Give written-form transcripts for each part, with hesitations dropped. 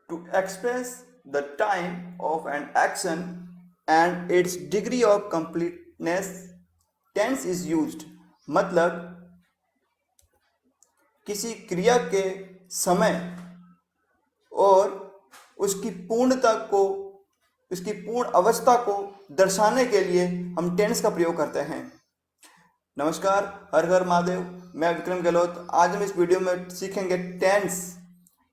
To express the time of an action and its degree of completeness, tense is used. मतलब किसी क्रिया के समय और उसकी पूर्णता को, उसकी पूर्ण अवस्था को दर्शाने के लिए हम टेंस का प्रयोग करते हैं। नमस्कार, हर हर महादेव। मैं विक्रम गहलोत। आज हम इस वीडियो में सीखेंगे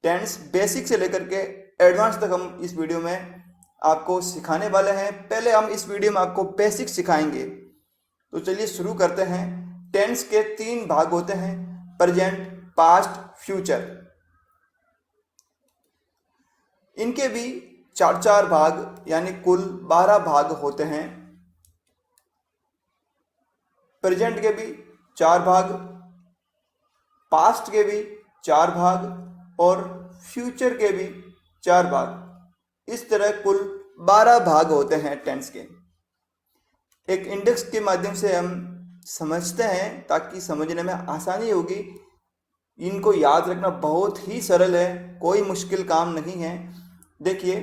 टेंस बेसिक से लेकर के एडवांस तक हम इस वीडियो में आपको सिखाने वाले हैं। पहले हम इस वीडियो में आपको बेसिक सिखाएंगे। तो चलिए शुरू करते हैं। टेंस के 3 भाग होते हैं, प्रेजेंट, पास्ट, फ्यूचर। इनके भी 4 भाग यानी कुल 12 भाग होते हैं। प्रेजेंट के भी 4 भाग, पास्ट के भी 4 भाग और फ्यूचर के भी 4 भाग। इस तरह कुल 12 भाग होते हैं टेंस के। एक इंडेक्स के माध्यम से हम समझते हैं ताकि समझने में आसानी होगी। इनको याद रखना बहुत ही सरल है, कोई मुश्किल काम नहीं है। देखिए,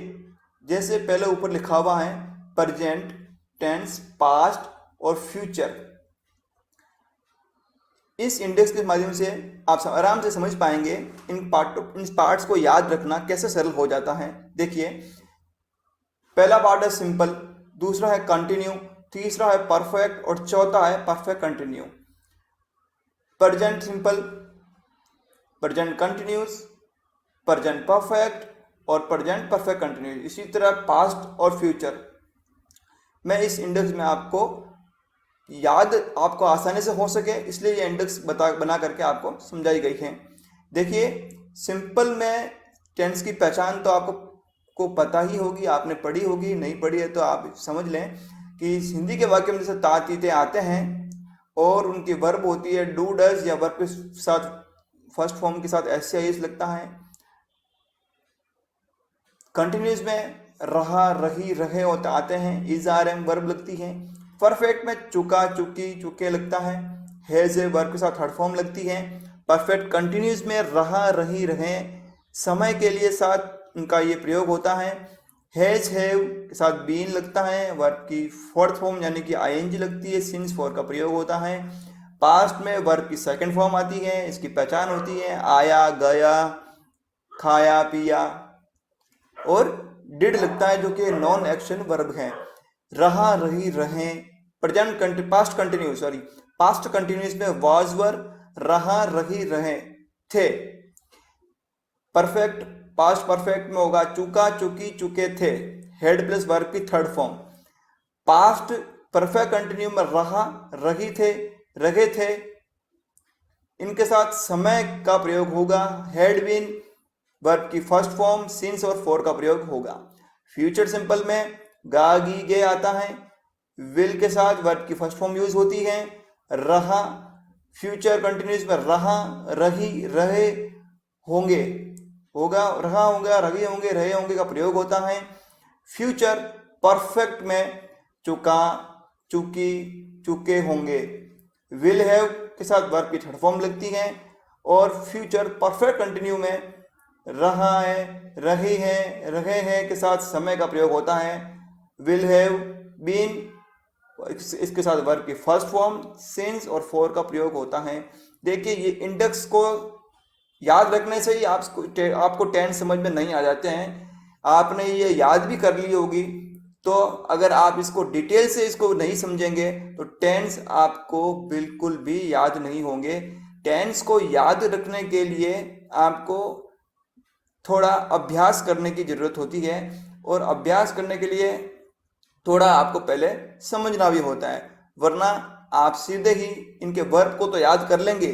जैसे पहले ऊपर लिखा हुआ है प्रेजेंट टेंस, पास्ट और फ्यूचर। इस इंडेक्स के माध्यम से आप आराम से समझ पाएंगे। इन पार्ट्स को याद रखना कैसे सरल हो जाता है। देखिए, पहला पार्ट है सिंपल, दूसरा है कंटिन्यू, तीसरा है परफेक्ट और चौथा है perfect continue. Present simple, present continuous, present perfect और प्रेजेंट परफेक्ट कंटिन्यूस। इसी तरह पास्ट और फ्यूचर। मैं इस इंडेक्स में आपको याद आपको आसानी से हो सके इसलिए ये इंडेक्स बना करके आपको समझाई गई है। देखिए, सिंपल में टेंस की पहचान तो आपको पता ही होगी, आपने पढ़ी होगी। नहीं पढ़ी है तो आप समझ लें कि हिंदी के वाक्य में जैसे ता तीते आते हैं और उनकी वर्ब होती है डू डज, या वर्ब के साथ फर्स्ट फॉर्म के साथ एस या एस लगता है। कंटिन्यूस में रहा, रही, रहे होते आते हैं, इज आर एम वर्ब लगती है। परफेक्ट में चुका, चुकी, चुके लगता है, हैज ए वर्ब के साथ थर्ड फॉर्म लगती है। परफेक्ट कंटिन्यूस में रहा, रही, रहे समय के लिए साथ उनका ये प्रयोग होता है। हैज, हैव के साथ बीन लगता है, वर्ब की फोर्थ फॉर्म यानी कि आईएनजी लगती है, सिंस फॉर का प्रयोग होता है। पास्ट में वर्ब की सेकंड फॉर्म आती है, इसकी पहचान होती है आया, गया, खाया, पिया। और डिड लगता है जो कि नॉन एक्शन वर्ब है। रहा, रही, रहे, पास्ट कंटिन्यूस में वाज वर्ब, रहा, रही, रहे, थे। परफेक्ट पास्ट परफेक्ट में होगा चुका, चुकी, चुके, थे, हेड प्लस वर्ब की third form. Past perfect continue में रहा, रही, थे, रहे थे, इनके साथ समय का प्रयोग होगा। हैड बीन वर्ब की फर्स्ट फॉर्म, सिंस और फॉर का प्रयोग होगा। फ्यूचर सिंपल में गा, गी, गे आता है, विल के साथ वर्ब की फर्स्ट फॉर्म यूज होती है। रहा, फ्यूचर कंटिन्यूस में रहा, रही, रहे, होंगे, होगा, रहा होगा, रही होंगे, रहे होंगे का प्रयोग होता है। फ्यूचर परफेक्ट में चुका, चुकी, चुके होंगे, विल हैव के साथ वर्ब की थर्ड फॉर्म लगती है। और फ्यूचर परफेक्ट कंटिन्यू में रहा है, रही है, रहे हैं के साथ समय का प्रयोग होता है। विल हैव बीन, इसके साथ वर्ब की फर्स्ट फॉर्म, सिंस और फॉर का प्रयोग होता है। देखिए, ये इंडेक्स को याद रखने से ही आपको टेंस समझ में नहीं आ जाते हैं। आपने ये याद भी कर ली होगी, तो अगर आप इसको डिटेल से इसको नहीं समझेंगे तो टेंस आपको बिल्कुल भी याद नहीं होंगे। टेंस को याद रखने के लिए आपको थोड़ा अभ्यास करने की जरूरत होती है, और अभ्यास करने के लिए थोड़ा आपको पहले समझना भी होता है। वरना आप सीधे ही इनके वर्ब को तो याद कर लेंगे,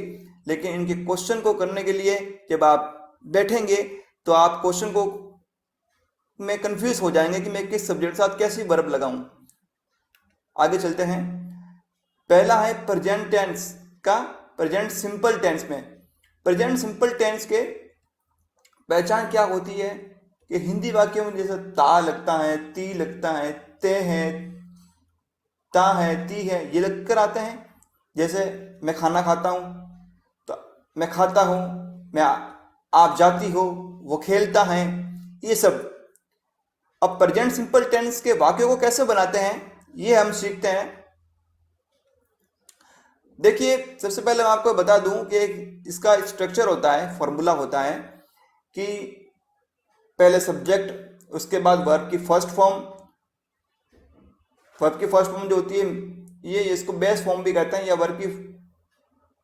लेकिन इनके क्वेश्चन को करने के लिए जब आप बैठेंगे तो आप क्वेश्चन को में कंफ्यूज हो जाएंगे कि मैं किस सब्जेक्ट के साथ कैसी वर्ब लगाऊं। आगे चलते हैं। पहला है प्रेजेंट टेंस का प्रेजेंट सिंपल टेंस में। प्रेजेंट सिंपल टेंस के पहचान क्या होती है कि हिंदी वाक्यों में जैसे ता लगता है, ती लगता है, ते है, ता है, ती है, ये लग कर आते हैं। जैसे मैं खाना खाता हूँ तो मैं खाता हूँ, मैं आप जाती हो, वो खेलता है, ये सब। अब प्रेजेंट सिंपल टेंस के वाक्यों को कैसे बनाते हैं ये हम सीखते हैं। देखिए, सबसे पहले मैं आपको बता दूं कि इसका स्ट्रक्चर होता है, फॉर्मूला होता है कि पहले सब्जेक्ट, उसके बाद वर्ब की फर्स्ट फॉर्म। वर्ब की फर्स्ट फॉर्म जो होती है ये इसको बेस फॉर्म भी कहते हैं, या वर्ब की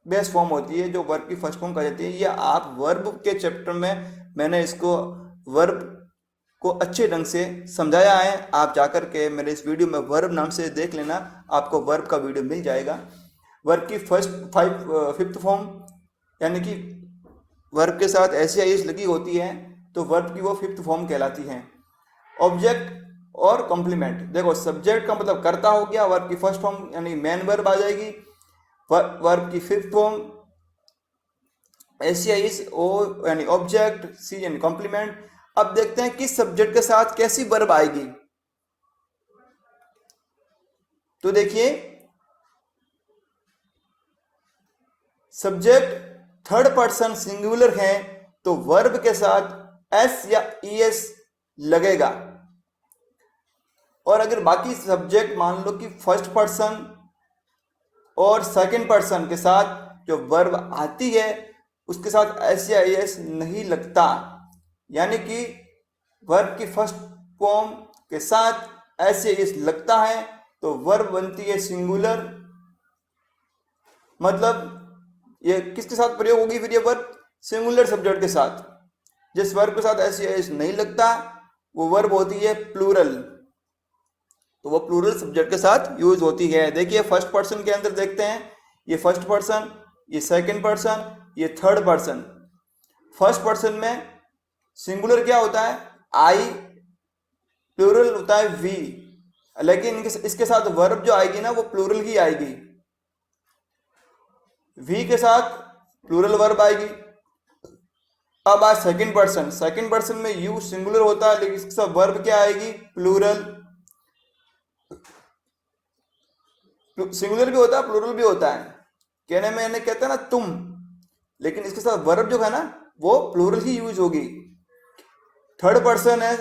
बेस फॉर्म होती है जो वर्ब की फर्स्ट फॉर्म कह जाती है। ये आप वर्ब के चैप्टर में मैंने इसको वर्ब को अच्छे ढंग से समझाया है। आप जाकर के मेरे इस वीडियो में वर्ब नाम से देख लेना, आपको वर्ब का वीडियो मिल जाएगा। वर्ब की फिफ्थ फॉर्म, यानी कि वर्ब के साथ ऐसी आईएस लगी होती है तो वर्ब की वो फिफ्थ फॉर्म कहलाती है। ऑब्जेक्ट और कॉम्प्लीमेंट, देखो सब्जेक्ट का मतलब कर्ता हो गया, वर्ब की फर्स्ट फॉर्म यानी मेन वर्ब आ जाएगी। वर्ब की फिफ्थ फॉर्म एस ओ यानी ऑब्जेक्ट, सी यानी कॉम्प्लीमेंट। अब देखते हैं किस सब्जेक्ट के साथ कैसी वर्ब आएगी। तो देखिए, सब्जेक्ट थर्ड पर्सन सिंगुलर है तो वर्ब के साथ एस या ईएस लगेगा। और अगर बाकी सब्जेक्ट मान लो कि फर्स्ट पर्सन और सेकंड पर्सन के साथ जो वर्ब आती है उसके साथ एस या ईएस नहीं लगता, यानी कि वर्ब की फर्स्ट फॉर्म के साथ एस या ईएस लगता है तो वर्ब बनती है सिंगुलर। मतलब ये किसके साथ प्रयोग होगी फिर ये वर्ब? सिंगुलर सब्जेक्ट के साथ। जिस वर्ब के साथ एस या ईएस नहीं लगता वो वर्ब होती है प्लूरल, तो वो प्लूरल सब्जेक्ट के साथ यूज होती है। देखिए फर्स्ट पर्सन के अंदर देखते हैं, ये फर्स्ट पर्सन, ये सेकंड पर्सन, ये थर्ड पर्सन। फर्स्ट पर्सन में सिंगुलर क्या होता है? आई, प्लूरल होता है वी, लेकिन इसके साथ वर्ब जो आएगी ना वो प्लूरल ही आएगी। वी के साथ प्लूरल वर्ब आएगी। अब आज सेकंड पर्सन, सेकंड पर्सन में यू सिंगुलर होता है लेकिन इसके साथ वर्ब क्या आएगी? प्लूरल। सिंगुलर भी होता है प्लूरल भी होता है, कहने में यानी कहते हैं ना तुम, लेकिन इसके साथ वर्ब जो है ना वो प्लूरल ही यूज होगी। थर्ड पर्सन है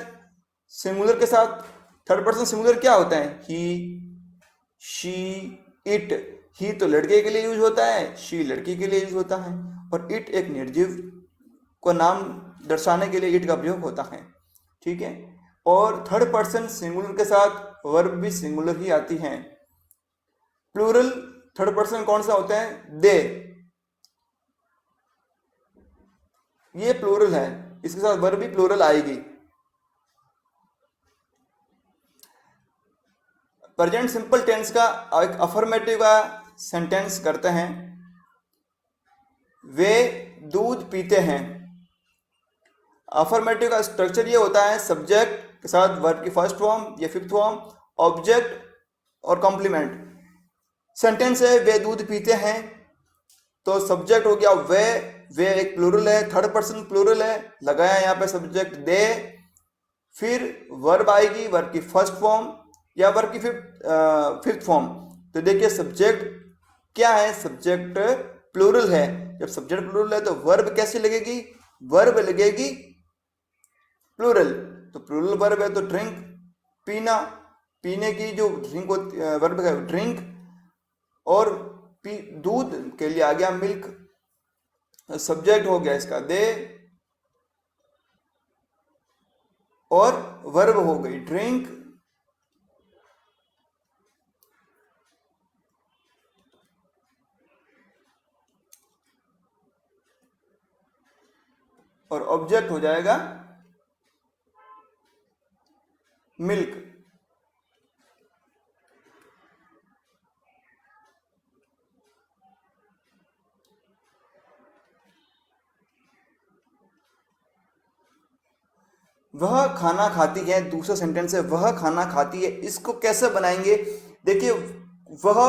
सिंगुलर के साथ, थर्ड पर्सन सिंगुलर क्या होता है? ही, शी, इट। ही तो लड़के के लिए यूज होता है, शी लड़की के लिए यूज होता है, और इट एक निर्जीव को नाम दर्शाने के लिए इट का प्रयोग होता है। ठीक है। और थर्ड पर्सन सिंगुलर के साथ वर्ब भी सिंगुलर ही आती है। प्लूरल थर्ड पर्सन कौन सा होता है? दे। ये प्लूरल है, इसके साथ वर्ब भी प्लूरल आएगी। प्रेजेंट सिंपल टेंस का एक अफर्मेटिव का सेंटेंस करते हैं। वे दूध पीते हैं। अफर्मेटिव का स्ट्रक्चर ये होता है, सब्जेक्ट के साथ वर्ब की फर्स्ट फॉर्म या फिफ्थ फॉर्म, ऑब्जेक्ट और कॉम्प्लीमेंट। सेंटेंस है वे दूध पीते हैं, तो सब्जेक्ट हो गया वे एक प्लूरल है, थर्ड पर्सन प्लूरल है, लगाया यहाँ पे सब्जेक्ट दे। फिर वर्ब आएगी, वर्ब की फर्स्ट फॉर्म या वर्ब की फिफ्थ फॉर्म। तो देखिए सब्जेक्ट क्या है? सब्जेक्ट प्लूरल है। जब सब्जेक्ट प्लूरल है तो वर्ब कैसी लगेगी? वर्ब लगेगी प्लूरल। तो प्लूरल वर्ब है तो ड्रिंक, पीना, पीने की जो ड्रिंक होती वर्ब है ड्रिंक, और दूध के लिए आ गया मिल्क, सब्जेक्ट हो गया इसका दे, और वर्ब हो गई ड्रिंक। और ऑब्जेक्ट हो जाएगा मिल्क। वह खाना खाती है, दूसरा सेंटेंस है वह खाना खाती है। इसको कैसे बनाएंगे? देखिए वह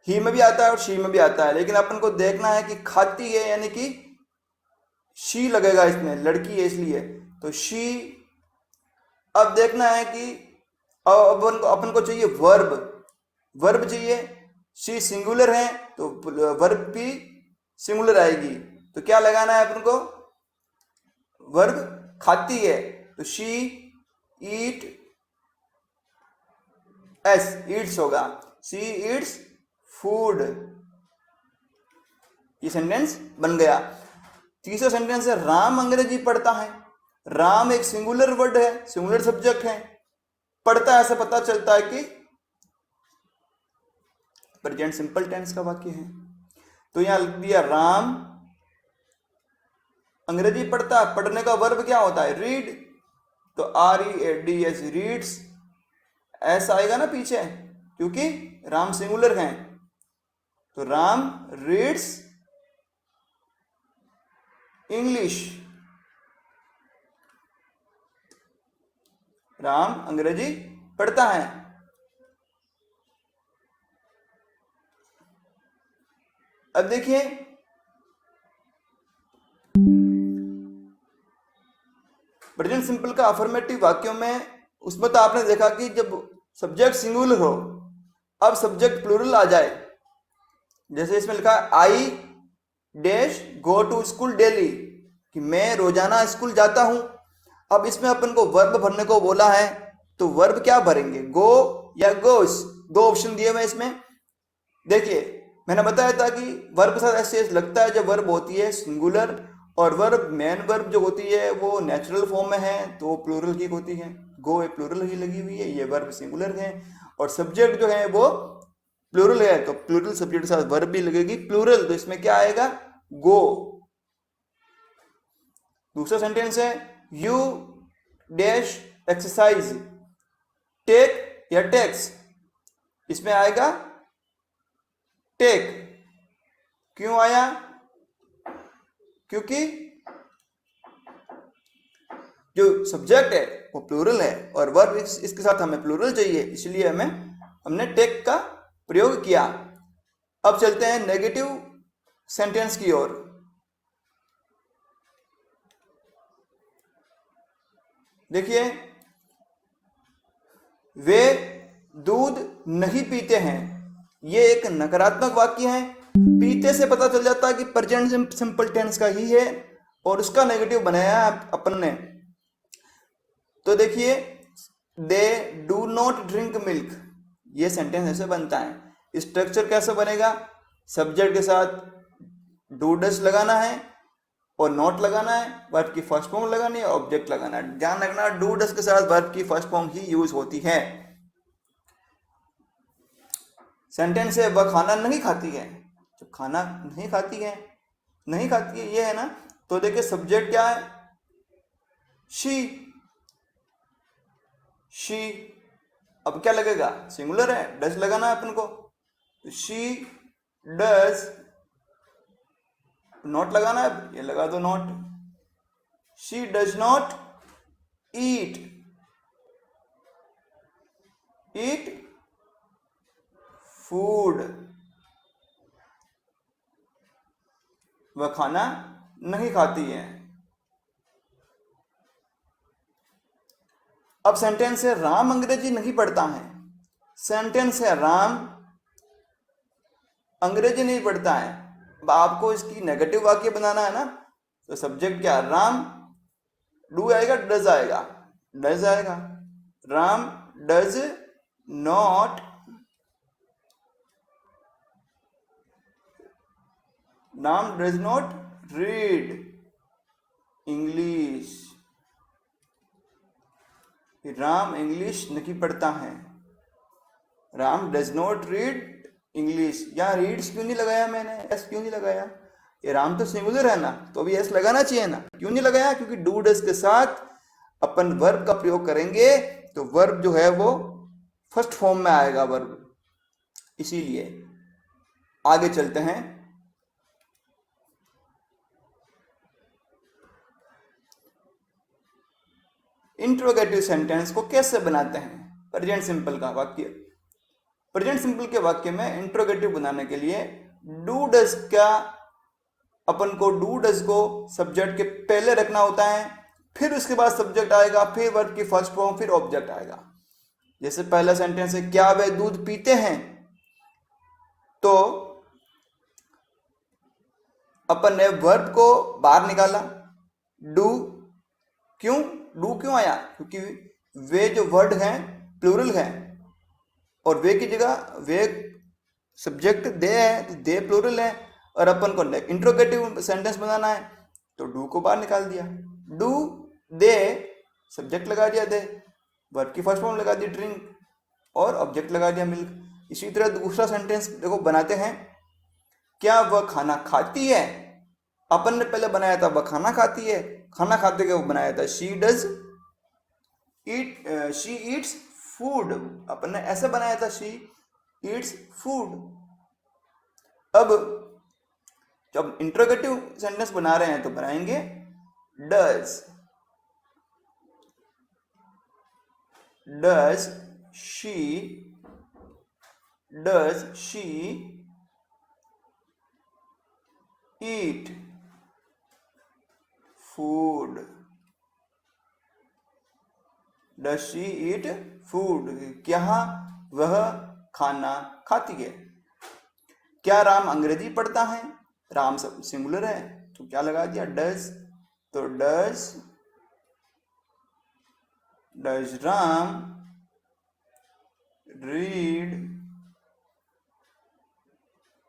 ही में भी आता है और शी में भी आता है, लेकिन अपन को देखना है कि खाती है यानी कि शी लगेगा, इसमें लड़की है इसलिए, तो शी। अब देखना है कि अब अपन को चाहिए वर्ब, वर्ब चाहिए। शी सिंगुलर है तो वर्ब भी सिंगुलर आएगी, तो क्या लगाना है अपन को? वर्ब खाती है, तो शी ईट एस ईट्स होगा, शी ईट्स फूड। ये सेंटेंस बन गया। तीसरा सेंटेंस है राम अंग्रेजी पढ़ता है। राम एक सिंगुलर वर्ड है, सिंगुलर सब्जेक्ट है, पढ़ता है, ऐसे पता चलता है कि प्रेजेंट सिंपल टेंस का वाक्य है। तो यहां लिख दिया राम अंग्रेजी पढ़ता है, पढ़ने का वर्ब क्या होता है, रीड, तो READS रीड्स, ऐसा आएगा ना पीछे, क्योंकि राम सिंगुलर हैं, तो राम रीड्स इंग्लिश, राम अंग्रेजी पढ़ता है। अब देखिए प्रेजेंट सिंपल का अफर्मेटिव वाक्यों में, उसमें तो आपने देखा कि जब सब्जेक्ट सिंगुलर हो, अब सब्जेक्ट प्लूरल आ जाए, जैसे इसमें लिखा है I dash go to school daily, कि मैं रोजाना स्कूल जाता हूं। अब इसमें अपन को वर्ब भरने को बोला है, तो वर्ब क्या भरेंगे, गो या गोस, दो ऑप्शन दिए हुए इसमें। देखिए मैंने बताया था कि वर्ब के साथ ऐसे लगता है जब वर्ब होती है सिंगुलर, और वर्ब मेन वर्ब जो होती है वो नेचुरल फॉर्म में है तो प्लूरल की होती है। गो ए प्लूरल ही लगी हुई है, ये वर्ब सिंगुलर है, और सब्जेक्ट जो है वो प्लूरल है, तो प्लूरल सब्जेक्ट के साथ वर्ब भी लगेगी प्लूरल, तो इसमें क्या आएगा, गो। दूसरा सेंटेंस है यू डैश एक्सरसाइज, टेक या टेक्स, इसमें आएगा टेक। क्यों आया, क्योंकि जो सब्जेक्ट है वो प्लूरल है और वर्ब इसके साथ हमें प्लूरल चाहिए, इसलिए हमने टेक का प्रयोग किया। अब चलते हैं नेगेटिव सेंटेंस की ओर। देखिए वे दूध नहीं पीते हैं, ये एक नकारात्मक वाक्य है। पीते से पता चल जाता है कि प्रेजेंट सिंपल टेंस का ही है, और उसका नेगेटिव बनाया है अपन ने। तो देखिए they do not drink milk, ये सेंटेंस ऐसे बनता है। स्ट्रक्चर कैसे बनेगा, सब्जेक्ट के साथ डू डस लगाना है और नॉट लगाना है, वर्ब की फर्स्ट फॉर्म लगानी है, ऑब्जेक्ट लगाना है। ध्यान रखना डू डस के साथ वर्ब की फर्स्ट फॉर्म ही यूज होती है। सेंटेंस है वह खाना नहीं खाती है, जब खाना नहीं खाती है, नहीं खाती है ये है ना, तो देखिए सब्जेक्ट क्या है, शी, शी। अब क्या लगेगा, सिंगुलर है, डज लगाना है अपन को, तो शी डज, नॉट लगाना है, ये लगा दो not, she does not eat, eat food, वह खाना नहीं खाती है। अब सेंटेंस है राम अंग्रेजी नहीं पढ़ता है। सेंटेंस है राम अंग्रेजी नहीं पढ़ता है। अब आपको इसकी नेगेटिव वाक्य बनाना है ना, तो सब्जेक्ट क्या है, राम, डू आएगा, डज आएगा, डज आएगा, Ram does not, Ram does not read English, Ram English नहीं पढ़ता है। Ram does not read English, यहाँ रीड्स क्यों नहीं लगाया मैंने, एस क्यों नहीं लगाया, ये राम तो सिंगुलर है ना, तो अभी एस लगाना चाहिए ना, क्यों नहीं लगाया, क्योंकि डू डज के साथ अपन वर्ब का प्रयोग करेंगे तो वर्ब जो है वो फर्स्ट फॉर्म में आएगा वर्ब, इसीलिए। आगे चलते हैं। इंट्रोगेटिव सेंटेंस को कैसे बनाते हैं, प्रेजेंट सिंपल का वाक्य, प्रेजेंट सिंपल के वाक्य में इंट्रोगेटिव बनाने के लिए डू डज का, अपन को डू डज को सब्जेक्ट के पहले रखना होता है, फिर उसके बाद सब्जेक्ट आएगा, फिर वर्ब की फर्स्ट फॉर्म, फिर ऑब्जेक्ट आएगा। जैसे पहला सेंटेंस है क्या वे दूध पीते हैं, तो अपन ने वर्ब को बाहर निकाला, डू, क्यों डू क्यों आया? क्योंकि वे जो वर्ड हैं प्लूरल हैं और वे की जगह वे सब्जेक्ट दे है तो दे प्लूरल है और अपन को इंट्रोगेटिव सेंटेंस बनाना है तो डू को बाहर निकाल दिया। डू दे सब्जेक्ट लगा दिया दे, वर्ब की फर्स्ट फॉर्म लगा दी ड्रिंक और ऑब्जेक्ट लगा दिया मिल्क। इसी तरह दूसरा सेंटेंस देखो बनाते हैं, क्या वह खाना खाती है? अपन ने पहले बनाया था वह खाना खाती है, खाना खाते के वो बनाया था she does eat, she eats food, अपन ने ऐसे बनाया था शी ईट्स फूड। अब जब इंट्रोगेटिव सेंटेंस बना रहे हैं तो बनाएंगे does she eat food, does she eat food, क्या वह खाना खाती है। क्या राम अंग्रेजी पढ़ता है? राम सब सिंगुलर है तो क्या लगा दिया डज, तो डज राम रीड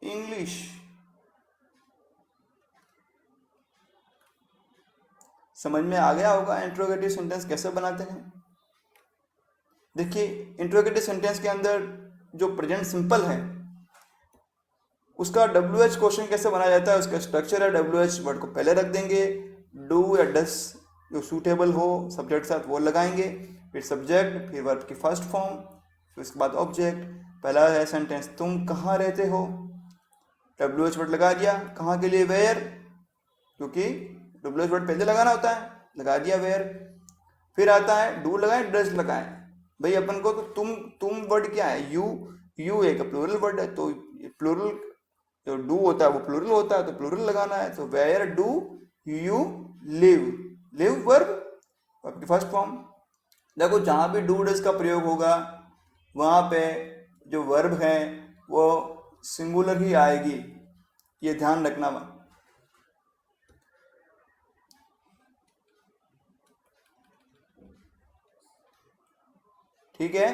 इंग्लिश। समझ में आ गया होगा इंट्रोगेटिव सेंटेंस कैसे बनाते हैं। देखिए इंट्रोगेटिव सेंटेंस के अंदर जो प्रेजेंट सिंपल है उसका WH क्वेश्चन कैसे बनाया जाता है, उसका स्ट्रक्चर है WH वर्ड को पहले रख देंगे, डू या डस जो सूटेबल हो सब्जेक्ट साथ वो लगाएंगे, फिर सब्जेक्ट, फिर वर्ब की फर्स्ट फॉर्म, फिर उसके बाद ऑब्जेक्ट। पहला है सेंटेंस तुम कहाँ रहते हो, WH वर्ड लगा दिया, कहाँ के लिए वेयर, क्योंकि WH वर्ड पहले लगाना होता है, लगा दिया वेयर। फिर आता है डू लगाए डज लगाए, भाई अपन को तो तुम वर्ड क्या है, यू एक प्लूरल वर्ड है तो प्लूरल जो डू होता है वो प्लूरल होता है तो प्लूरल लगाना है, तो where do you live verb आपकी फर्स्ट फॉर्म। देखो जहां भी डू डज का प्रयोग होगा वहां पे जो वर्ब है वो सिंगुलर ही आएगी, ये ध्यान रखना। ठीक है,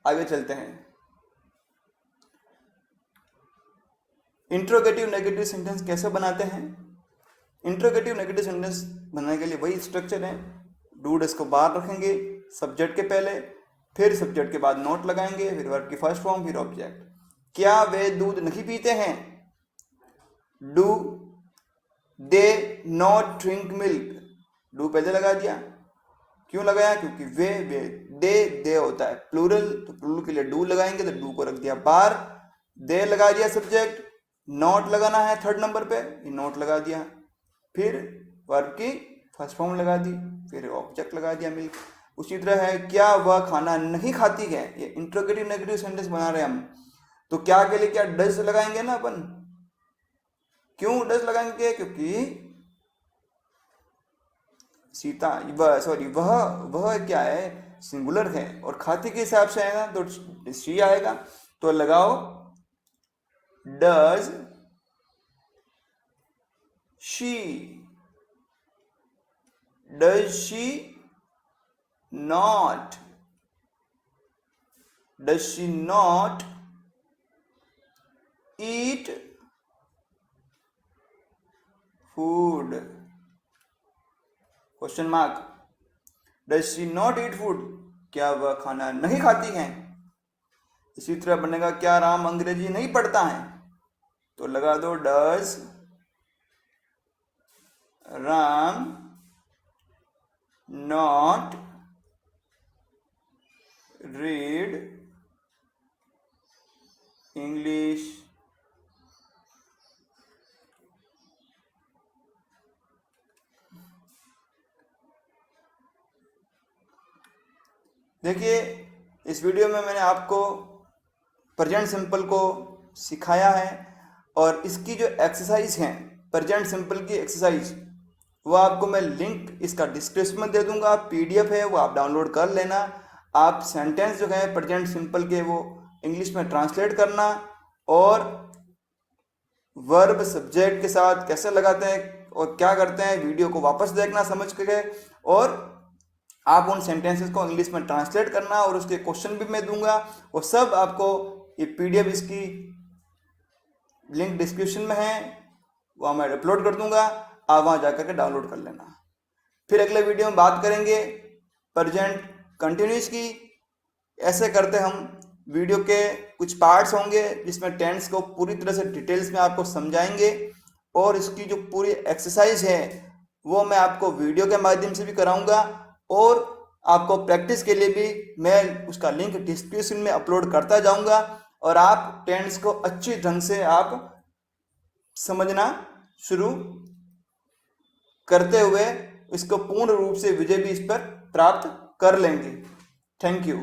आगे चलते हैं। इंट्रोगेटिव नेगेटिव सेंटेंस कैसे बनाते हैं। इंट्रोगेटिव नेगेटिव सेंटेंस बनाने के लिए वही स्ट्रक्चर है, डू डज को बाहर रखेंगे सब्जेक्ट के पहले, फिर सब्जेक्ट के बाद नोट लगाएंगे, फिर वर्ब की फर्स्ट फॉर्म, फिर ऑब्जेक्ट। क्या वे दूध नहीं पीते हैं, do they not drink milk, do पहले लगा दिया, क्यों लगाया, क्योंकि वे दे होता है प्लूरल तो प्लूरल के लिए डू लगाएंगे तो डू को रख दिया बार, दे लगा दिया सब्जेक्ट, नॉट लगाना है थर्ड नंबर पे, नोट लगा दिया, फिर वर्ब की फर्स्ट फॉर्म लगा दी, फिर ऑब्जेक्ट लगा दिया मिल्क। उसी तरह है क्या वह खाना नहीं खाती है, ये इंट्रोगेटिव नेगेटिव सेंटेंस बना रहे हैं हम, तो क्या के लिए क्या डज लगाएंगे ना अपन, क्यों डज लगाएंगे, क्योंकि सीता वह क्या है सिंगुलर है और खाती के हिसाब से है ना तो शी आएगा, तो लगाओ does she not eat food, question mark, does she not eat food, क्या वह खाना नहीं खाती हैं। इसी तरह बनेगा क्या राम अंग्रेजी नहीं पढ़ता है, तो लगा दो does Ram not read English. देखिए इस वीडियो में मैंने आपको प्रेजेंट सिंपल को सिखाया है और इसकी जो एक्सरसाइज हैं प्रेजेंट सिंपल की एक्सरसाइज वो आपको मैं लिंक इसका डिस्क्रिप्शन में दे दूंगा, PDF है वो आप डाउनलोड कर लेना। आप सेंटेंस जो है प्रेजेंट सिंपल के वो इंग्लिश में ट्रांसलेट करना और वर्ब सब्जेक्ट के साथ कैसे लगाते हैं और क्या करते हैं, वीडियो को वापस देखना समझ के, और आप उन सेंटेंसेस को इंग्लिश में ट्रांसलेट करना, और उसके क्वेश्चन भी मैं दूंगा। वो सब आपको ये पीडीएफ इसकी लिंक डिस्क्रिप्शन में है, वहाँ मैं अपलोड कर दूंगा, आप वहाँ जाकर के डाउनलोड कर लेना। फिर अगले वीडियो में बात करेंगे प्रेजेंट कंटिन्यूस की। ऐसे करते हम वीडियो के कुछ पार्ट्स होंगे जिसमें टेंस को पूरी तरह से डिटेल्स में आपको समझाएंगे, और इसकी जो पूरी एक्सरसाइज है वो मैं आपको वीडियो के माध्यम से भी कराऊंगा, और आपको प्रैक्टिस के लिए भी मैं उसका लिंक डिस्क्रिप्शन में अपलोड करता जाऊंगा, और आप टेंस को अच्छी ढंग से आप समझना शुरू करते हुए इसको पूर्ण रूप से विजय भी इस पर प्राप्त कर लेंगे। Thank you.